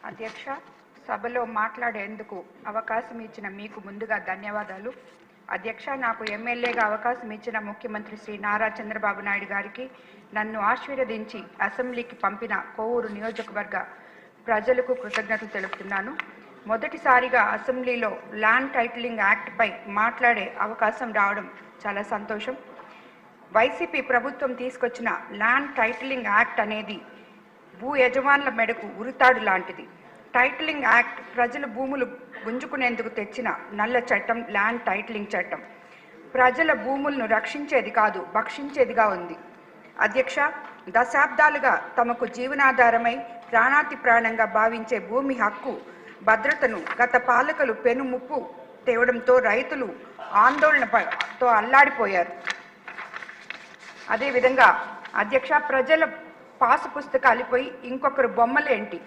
అధ్యక్ష, సభలో మాట్లాడేందుకు అవకాశం ఇచ్చిన మీకు ముందుగా ధన్యవాదాలు. అధ్యక్ష, నాకు ఎమ్మెల్యేగా అవకాశం ఇచ్చిన ముఖ్యమంత్రి శ్రీ నారా చంద్రబాబు నాయుడు గారికి, నన్ను ఆశీర్వదించి అసెంబ్లీకి పంపిన కోవూరు నియోజకవర్గ ప్రజలకు కృతజ్ఞతలు తెలుపుతున్నాను. మొదటిసారిగా అసెంబ్లీలో ల్యాండ్ టైటిలింగ్ యాక్ట్ పై మాట్లాడే అవకాశం రావడం చాలా సంతోషం. వైసీపీ ప్రభుత్వం తీసుకొచ్చిన ల్యాండ్ టైటిలింగ్ యాక్ట్ అనేది భూ యజమానుల మెడకు ఉరితాడు లాంటిది. టైటిలింగ్ యాక్ట్ ప్రజల భూములు గుంజుకునేందుకు తెచ్చిన నల్ల చట్టం ల్యాండ్ టైటిలింగ్ చట్టం. ప్రజల భూములను రక్షించేది కాదు, భక్షించేదిగా ఉంది. అధ్యక్ష, దశాబ్దాలుగా తమకు జీవనాధారమై ప్రాణాతి ప్రాణంగా భావించే భూమి హక్కు భద్రతను గత పాలకులు పెనుముప్పు తేవడంతో రైతులు ఆందోళనతో అల్లాడిపోయారు. అదేవిధంగా అధ్యక్ష, ప్రజల పాసు పుస్తకాలపై ఇంకొకరు బొమ్మలేంటి?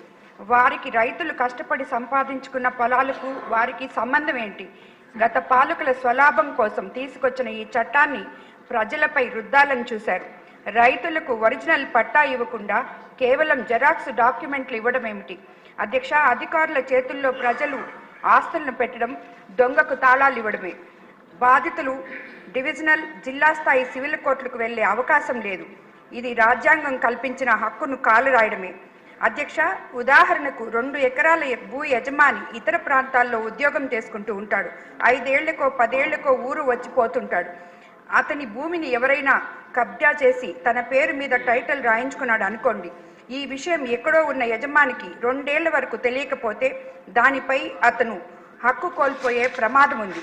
వారికి రైతులు కష్టపడి సంపాదించుకున్న పొలాలకు వారికి సంబంధం ఏంటి? గత పాలకుల స్వలాభం కోసం తీసుకొచ్చిన ఈ చట్టాన్ని ప్రజలపై రుద్దాలని చూశారు. రైతులకు ఒరిజినల్ పట్టా ఇవ్వకుండా కేవలం జెరాక్స్ డాక్యుమెంట్లు ఇవ్వడం ఏమిటి? అధ్యక్ష, అధికారుల చేతుల్లో ప్రజలు ఆస్తులను పెట్టడం, దొంగకు తాళాలు ఇవ్వడమే. బాధితులు డివిజనల్, జిల్లా స్థాయి సివిల్ కోర్టులకు వెళ్లే అవకాశం లేదు. ఇది రాజ్యాంగం కల్పించిన హక్కును కాలురాయడమే. అధ్యక్ష, ఉదాహరణకు 2 ఎకరాల భూ యజమాని ఇతర ప్రాంతాల్లో ఉద్యోగం చేసుకుంటూ ఉంటాడు. 5 ఏళ్లకో 10 ఏళ్లకో ఊరు వచ్చిపోతుంటాడు. అతని భూమిని ఎవరైనా కబ్జా చేసి తన పేరు మీద టైటిల్ రాయించుకున్నాడు అనుకోండి. ఈ విషయం ఎక్కడో ఉన్న యజమానికి 2 ఏళ్ల వరకు తెలియకపోతే దానిపై అతను హక్కు కోల్పోయే ప్రమాదం ఉంది.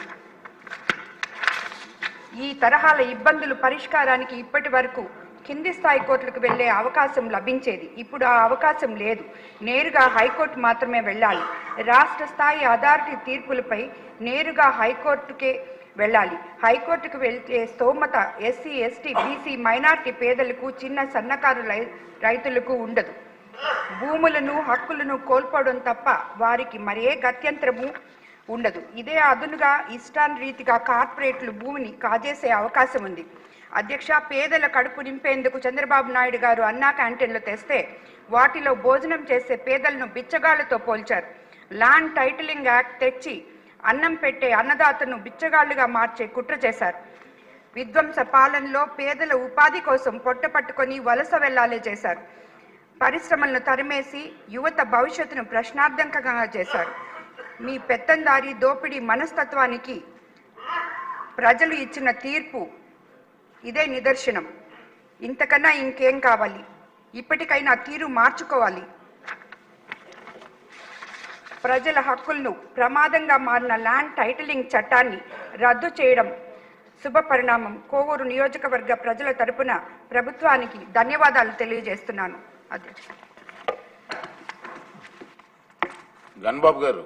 ఈ తరహాల ఇబ్బందులు పరిష్కారానికి ఇప్పటి వరకు కింది స్థాయి కోర్టులకు వెళ్లే అవకాశం లభించేది. ఇప్పుడు ఆ అవకాశం లేదు. నేరుగా హైకోర్టు మాత్రమే వెళ్ళాలి. రాష్ట్ర స్థాయి అథారిటీ తీర్పులపై నేరుగా హైకోర్టుకే వెళ్ళాలి. హైకోర్టుకు వెళ్తే స్తోమత ఎస్సీ, ఎస్టీ, బీసీ, మైనార్టీ పేదలకు, చిన్న సన్నకారు రైతులకు ఉండదు. భూములను, హక్కులను కోల్పోవడం తప్ప వారికి మరే గత్యంతరము ఉండదు. ఇదే అదునుగా ఇష్టారీతిగా కార్పొరేట్లు భూమిని కాజేసే అవకాశం ఉంది. అధ్యక్ష, పేదల కడుపు నింపేందుకు చంద్రబాబు నాయుడు గారు అన్నా క్యాంటీన్లు తెస్తే వాటిలో భోజనం చేసే పేదలను బిచ్చగాళ్లతో పోల్చారు. ల్యాండ్ టైటిలింగ్ యాక్ట్ తెచ్చి అన్నం పెట్టే అన్నదాతను బిచ్చగాళ్లుగా మార్చే కుట్ర చేశారు. విధ్వంస పాలనలో పేదల ఉపాధి కోసం పొట్ట పట్టుకొని వలస వెళ్లాలే చేశారు. పరిశ్రమలను తరిమేసి యువత భవిష్యత్తును ప్రశ్నార్థకంగా చేశారు. మీ పెత్తందారి దోపిడీ మనస్తత్వానికి ప్రజలు ఇచ్చిన తీర్పు ఇదే నిదర్శనం. ఇంతకన్నా ఇంకేం కావాలి? ఇప్పటికైనా తీరు మార్చుకోవాలి. ప్రజల హక్కులను ప్రమాదంగా మారిన ల్యాండ్ టైటిలింగ్ చట్టాన్ని రద్దు చేయడం శుభ పరిణామం. కోవూరు నియోజకవర్గ ప్రజల తరపున ప్రభుత్వానికి ధన్యవాదాలు తెలియజేస్తున్నాను. అధ్యక్ష గన్బాబు గారు.